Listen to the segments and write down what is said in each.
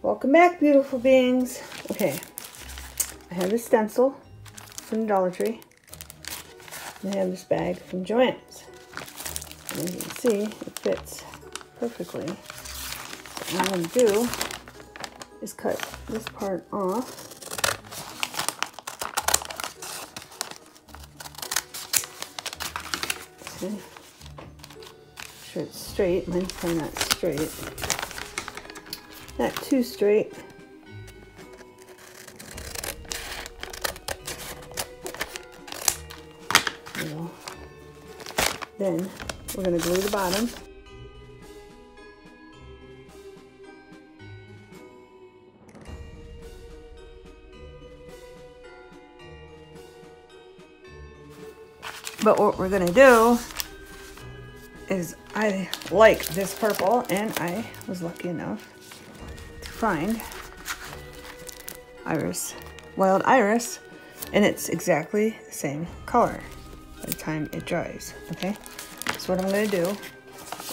Welcome back, beautiful beings. Okay, I have this stencil from Dollar Tree. And I have this bag from Joann's. And as you can see, it fits perfectly. So what I'm going to do is cut this part off. Okay. Make sure it's straight. Mine's probably not straight. Not too straight. There we go. Then we're going to glue the bottom. But what we're going to do is I like this purple, and I was lucky enough to find wild iris, and it's exactly the same color by the time it dries. Okay, so what I'm going to do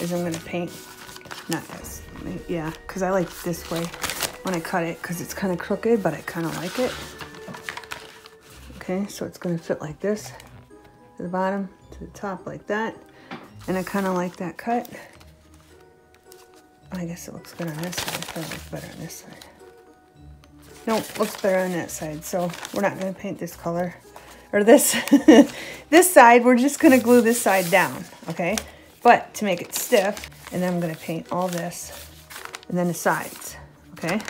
is I'm going to paint, not this, yeah, because I like this way when I cut it, because it's kind of crooked, but I kind of like it. Okay, so it's going to fit like this, to the bottom, to the top, like that. And I kind of like that cut. I guess it looks good on this side. It probably looks better on this side. Nope, looks better on that side. So we're not going to paint this color, or this this side. We're just going to glue this side down, okay? But to make it stiff, and then I'm going to paint all this, and then the sides, okay?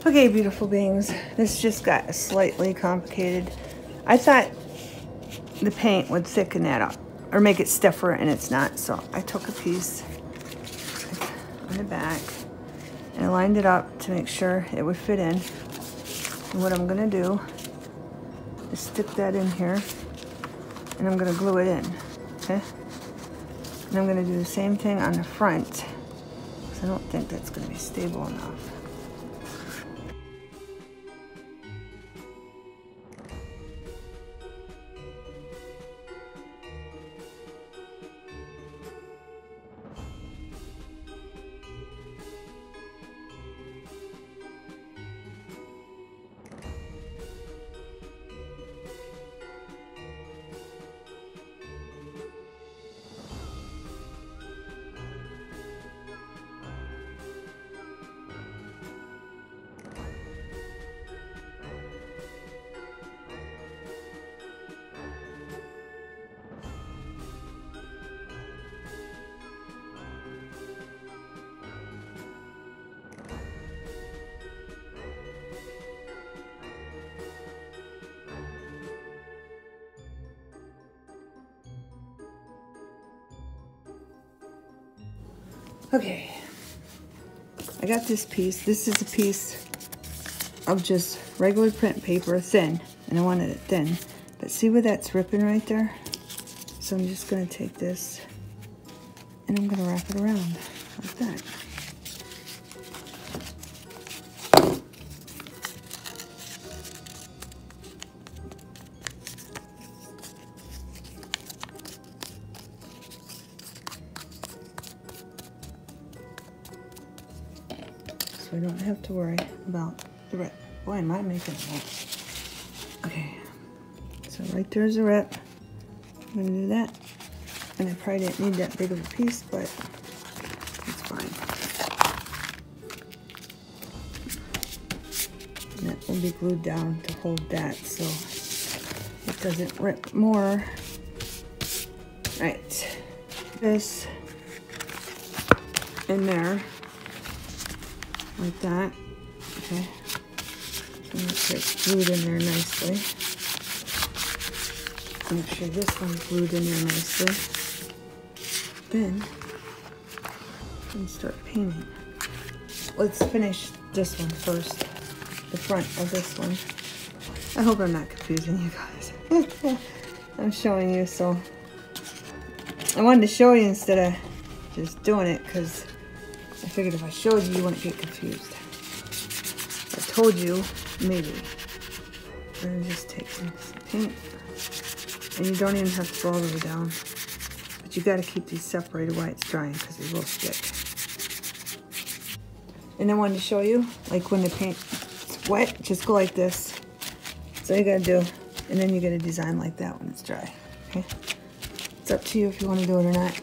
Okay, beautiful beings. This just got slightly complicated. I thought the paint would thicken that up, or make it stiffer, and it's not. So I took a piece on the back and I lined it up to make sure it would fit in. And what I'm gonna do is stick that in here, and I'm gonna glue it in, okay? And I'm gonna do the same thing on the front, because I don't think that's gonna be stable enough. Okay, I got this piece. This is a piece of just regular print paper, thin, and I wanted it thin. But see where that's ripping right there? So I'm just going to take this, and I'm going to wrap it around like that. So I don't have to worry about the rip. Boy, am I making that. Okay, so right there's a rip. I'm gonna do that. And I probably didn't need that big of a piece, but it's fine. And that will be glued down to hold that so it doesn't rip more. Right, this in there. Like that, okay. So make sure it's glued in there nicely. Make sure this one's glued in there nicely. Then, I'm gonna start painting. Let's finish this one first. The front of this one. I hope I'm not confusing you guys. I'm showing you, so I wanted to show you instead of just doing it, because I figured if I showed you, you wouldn't get confused. I told you, maybe. We're gonna just take some paint, and you don't even have to go all the way down. But you gotta keep these separated while it's drying, because they will stick. And I wanted to show you, like when the paint's wet, just go like this. That's all you gotta do. And then you get a design like that when it's dry, okay? It's up to you if you want to do it or not.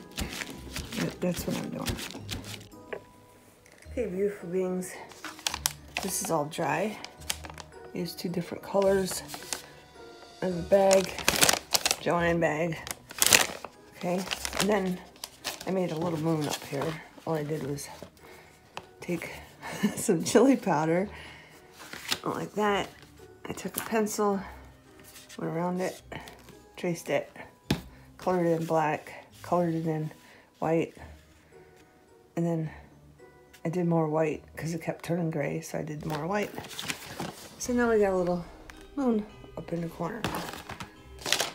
But that's what I'm doing. Okay, beautiful beings. This is all dry. Use 2 different colors. I have a bag, Joanne bag. Okay, and then I made a little moon up here. All I did was take some chili powder, like that. I took a pencil, went around it, traced it, colored it in black, colored it in white, and then I did more white because it kept turning gray, so I did more white. So now we got a little moon up in the corner.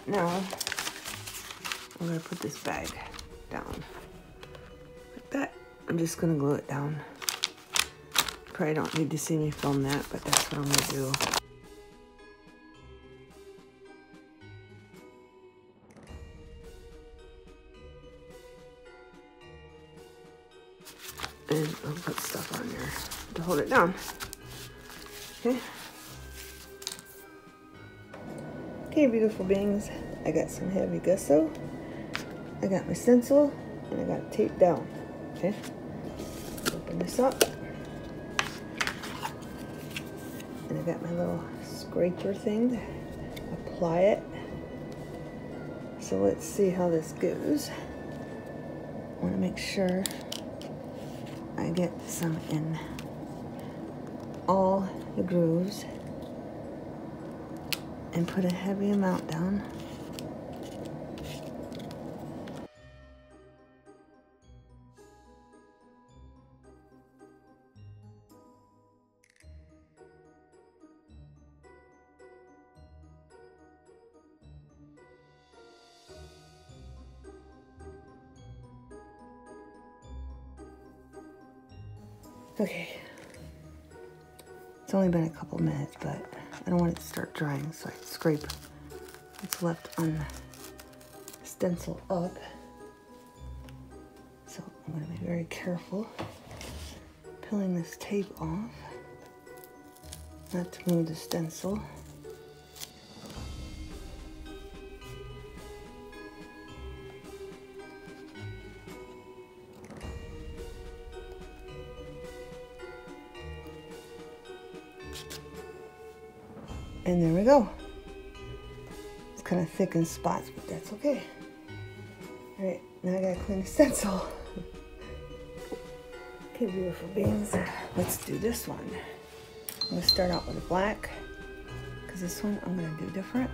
Now, I'm gonna put this bag down like that. I'm just gonna glue it down. Probably don't need to see me film that, but that's what I'm gonna do. And I'll put stuff on there to hold it down. Okay. Okay, beautiful beings. I got some heavy gesso. I got my stencil, and I got it taped down. Okay. Open this up. And I got my little scraper thing to apply it. So let's see how this goes. I want to make sure I get some in all the grooves and put a heavy amount down. Okay, it's only been a couple minutes, but I don't want it to start drying, so I scrape what's left on the stencil up. So I'm going to be very careful peeling this tape off, not to move the stencil. And there we go. It's kind of thick in spots, but that's okay. All right, now I gotta clean the stencil. Okay, beautiful beings. Let's do this one. I'm gonna start out with a black, because this one I'm gonna do different.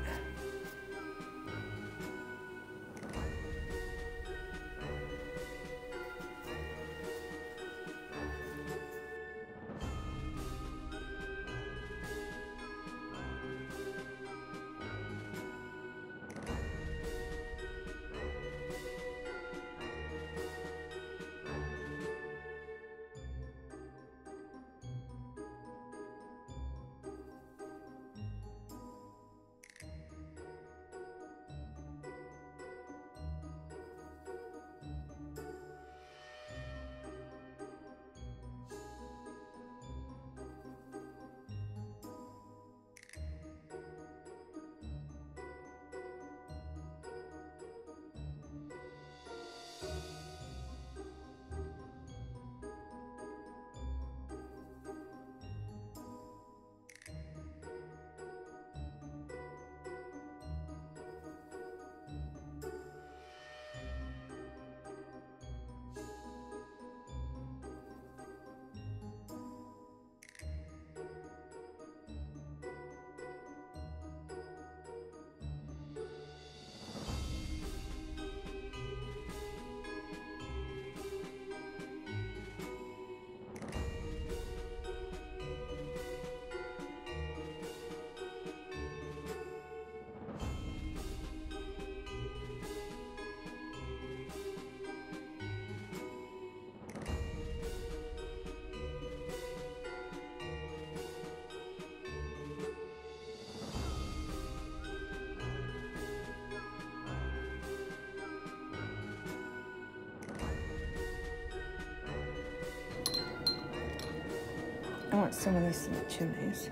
I want some of this in the chimneys.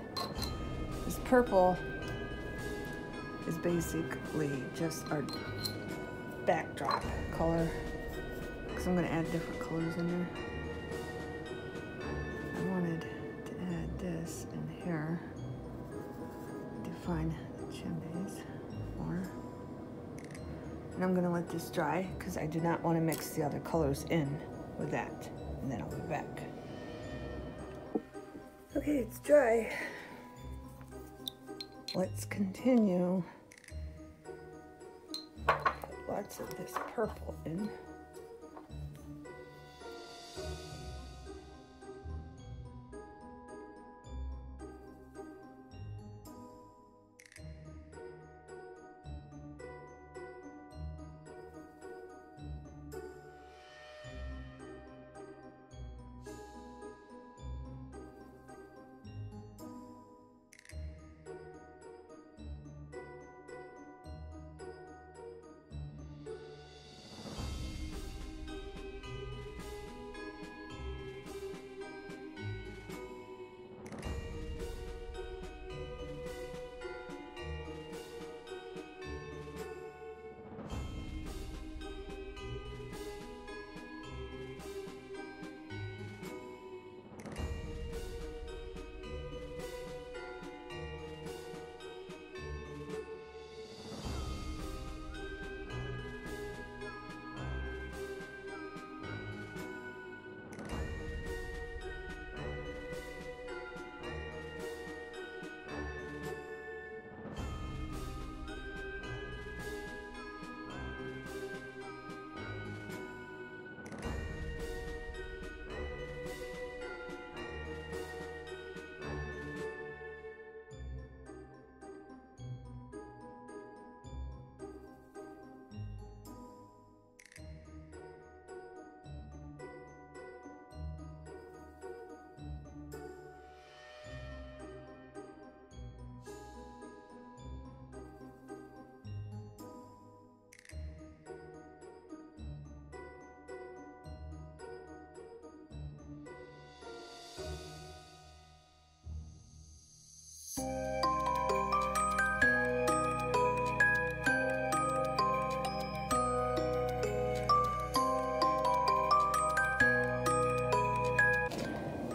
This purple is basically just our backdrop color, because I'm going to add different colors in there. I wanted to add this in here, define the chimneys more. And I'm going to let this dry because I do not want to mix the other colors in with that. And then I'll be back. Okay, it's dry. Let's continue. Lots of this purple in.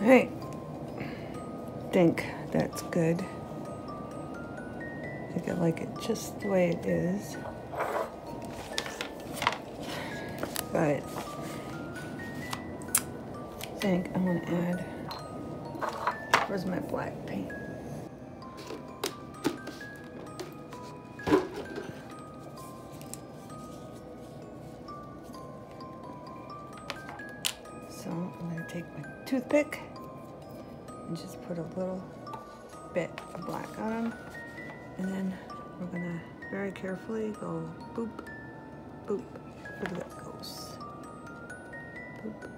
Alright, I think that's good. I think I like it just the way it is. But I think I'm going to add, where's my black paint? So I'm going to take my toothpick and just put a little bit of black on them, and then we're gonna very carefully go boop, boop. Look at that goes. Boop,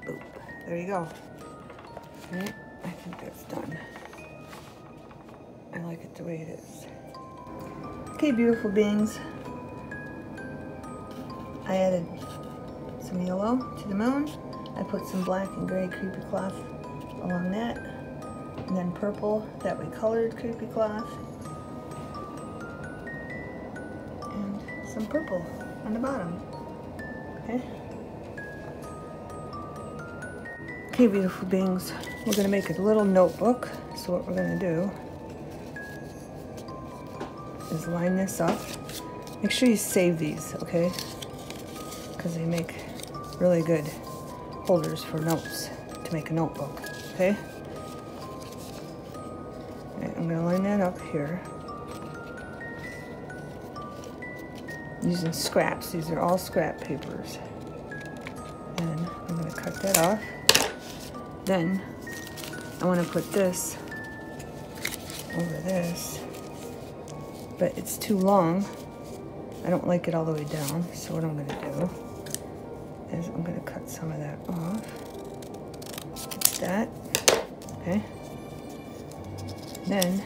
boop. There you go. All right, I think that's done. I like it the way it is. Okay, beautiful beings. I added some yellow to the moon. I put some black and gray creepy cloth along that, and then purple that we colored creepy cloth, and some purple on the bottom. Okay. Okay, beautiful beings. We're gonna make a little notebook. So what we're gonna do is line this up. Make sure you save these, okay? Because they make really good holders for notes to make a notebook. Okay, right, I'm going to line that up here using scraps. These are all scrap papers. And I'm going to cut that off. Then I want to put this over this, but it's too long. I don't like it all the way down, so what I'm going to do is I'm going to cut some of that off. Like that. Okay. Then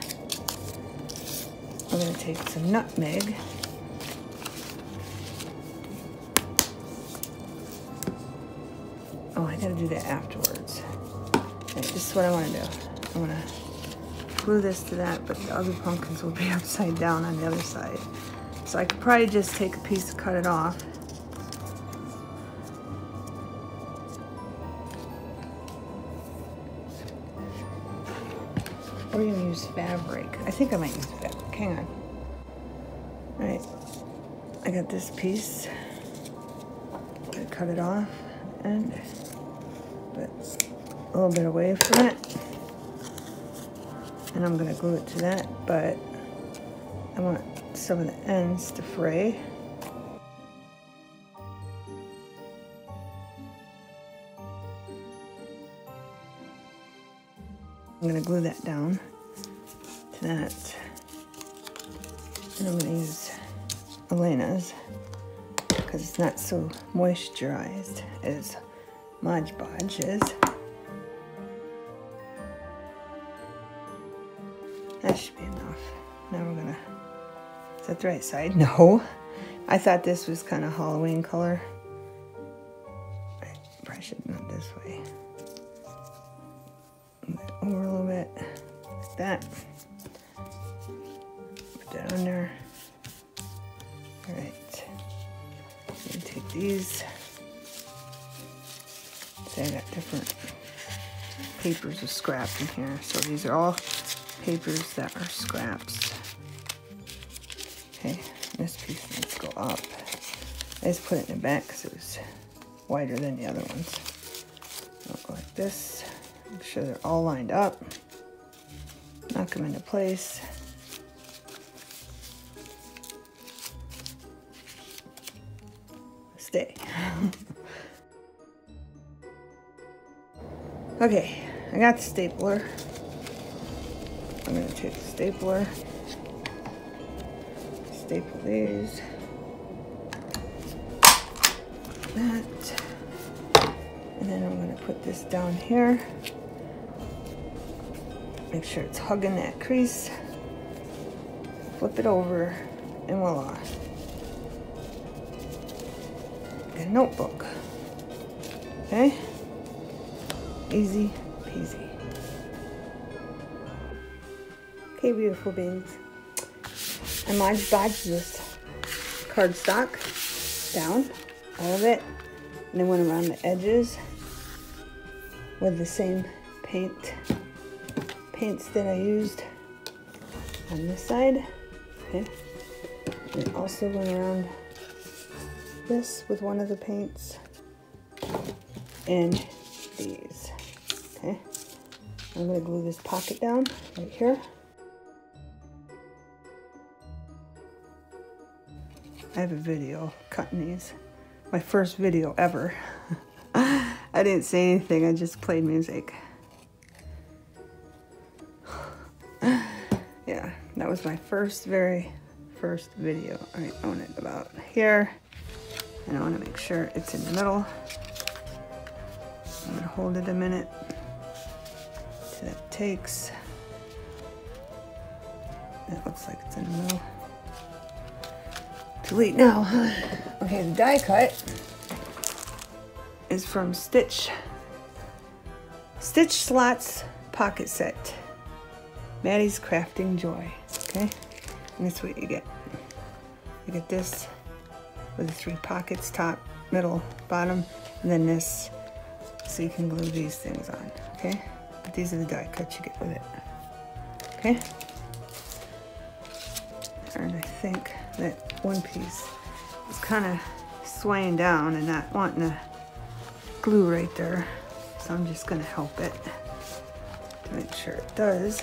I'm going to take some nutmeg. Oh, I got to do that afterwards. Okay. Alright, this is what I want to do. I want to glue this to that, but the other pumpkins will be upside down on the other side. So I could probably just take a piece and cut it off. Or you can use fabric. I think I might use fabric. Hang on. Alright, I got this piece. I'm gonna cut it off and put a little bit away from it. And I'm gonna glue it to that, but I want some of the ends to fray. I'm going to glue that down to that, and I'm going to use Elena's because it's not so moisturized as Mod Podge is. That should be enough. Now we're going to, is that the right side? No. I thought this was kind of Halloween color. I probably should not this way. Over a little bit, like that. Put that on there. All right. I'm gonna take these. See, I got different papers with scraps in here. So these are all papers that are scraps. Okay, this piece needs to go up. I just put it in the back because it was wider than the other ones. I'll go like this. Make sure they're all lined up. Knock them into place. Stay. Okay, I got the stapler. I'm going to take the stapler, staple these, that, and then I'm going to put this down here. Make sure it's hugging that crease. Flip it over, and voila. Got a notebook. Okay? Easy peasy. Okay, beautiful beings. I Mod Podged this cardstock down, all of it, and then went around the edges with the same paints that I used on this side. Okay. And also went around this with one of the paints and these. Okay. I'm going to glue this pocket down right here. I have a video cutting these. My first video ever. I didn't say anything, I just played music. Yeah, that was my very first video. All right, I want it about here. And I want to make sure it's in the middle. I'm going to hold it a minute till that takes. That looks like it's in the middle. Too late now. Okay, the die cut is from Stitch Slots Pocket Set. Maddie's Crafting Joy. Okay, and that's what you get. You get this with the 3 pockets, top, middle, bottom, and then this, so you can glue these things on. Okay, but these are the die cuts you get with it. Okay, and I think that one piece is kind of swaying down and not wanting to glue right there, so I'm just going to help it to make sure it does.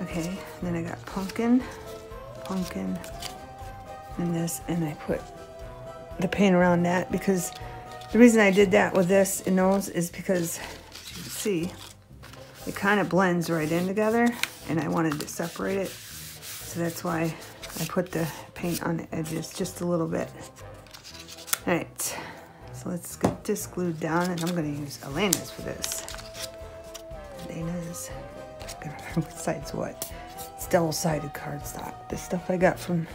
Okay, and then I got pumpkin, and this, and I put the paint around that because the reason I did that with this and those is because, as you can see, it kind of blends right in together, and I wanted to separate it, so that's why I put the paint on the edges just a little bit. All right, so let's get this glued down, and I'm going to use Elena's for this. Elena's. I gotta remember what side's what. It's double-sided cardstock. This stuff I got from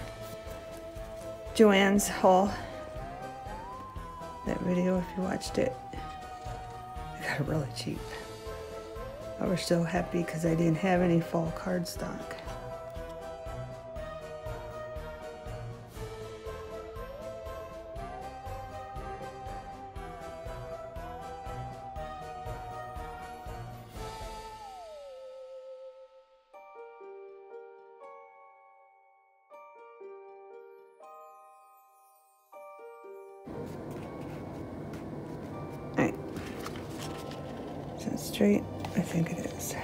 Joann's haul. That video, if you watched it. I got it really cheap. I was so happy because I didn't have any fall cardstock. Alright, is that straight? I think it is.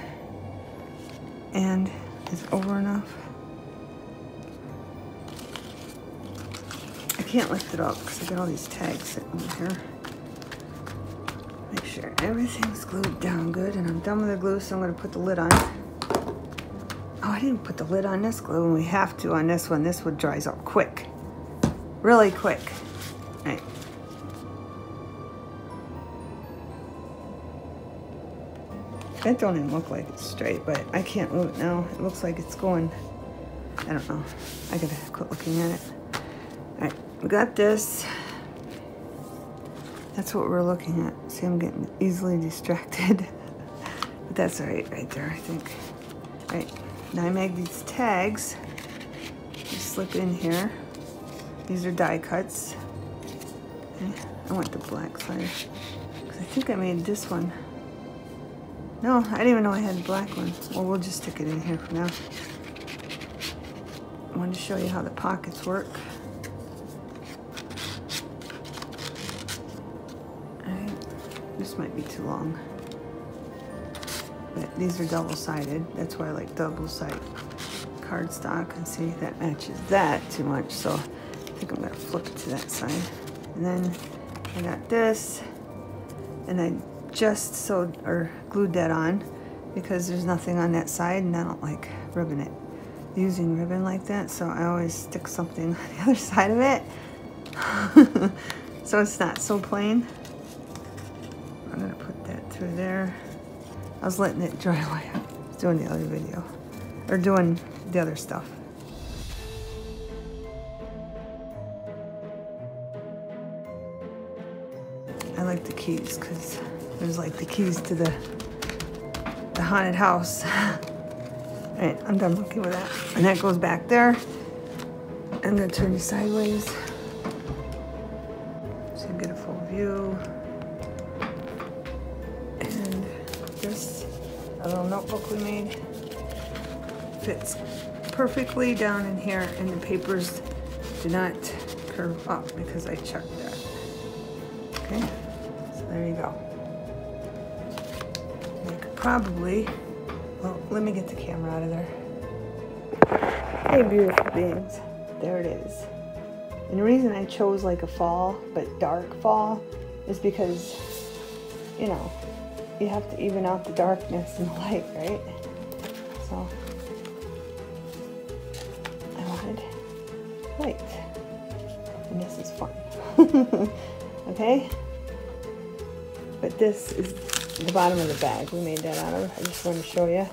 And is it over enough? I can't lift it up because I got all these tags sitting in here. Make sure everything's glued down good, and I'm done with the glue, so I'm going to put the lid on. Oh, I didn't put the lid on this glue, and we have to on this one. This one dries up quick. Really quick. Alright. That don't even look like it's straight, but I can't move it now. It looks like it's going, I don't know. I gotta quit looking at it. Alright, we got this. That's what we're looking at. See, I'm getting easily distracted. But that's alright right there, I think. Alright, now I made these tags. Just slip in here. These are die cuts. Okay, I want the black side. Because I think I made this one. No, I didn't even know I had a black one. Well, we'll just stick it in here for now. I wanted to show you how the pockets work. Alright, this might be too long. But these are double-sided. That's why I like double-sided cardstock. And see, that matches that too much. So I think I'm going to flip it to that side. And then I got this. And I just sewed or glued that on because there's nothing on that side, and I don't like ribbon it using ribbon like that, so I always stick something on the other side of it so it's not so plain. I'm gonna put that through there. I was letting it dry away. I was doing the other video or doing the other stuff. I like the keys because there's like the keys to the haunted house. Alright, I'm done looking with that. And that goes back there. I'm gonna turn you sideways so you get a full view. And this, a little notebook we made, fits perfectly down in here, and the papers do not curve up because I checked that. Okay, so there you go. I could probably, well, let me get the camera out of there. Hey, beautiful beings. There it is. And the reason I chose like a fall, but dark fall, is because, you know, you have to even out the darkness and the light, right? So, I wanted light. And this is fun. Okay? But this is the bottom of the bag we made that out of. I just wanted to show you.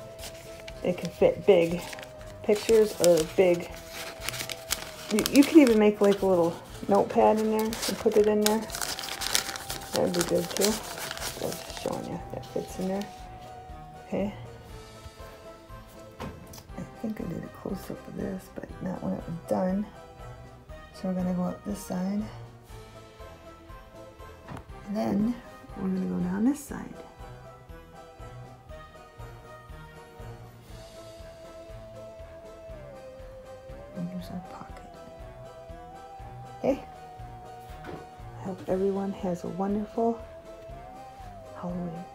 It can fit big pictures or big. You could even make like a little notepad in there and put it in there. That would be good too. I was just showing you that fits in there. Okay. I think I did a close up of this, but not when it was done. So we're gonna go up this side. And then we're gonna go down this side. And here's our pocket. Okay. I hope everyone has a wonderful Halloween.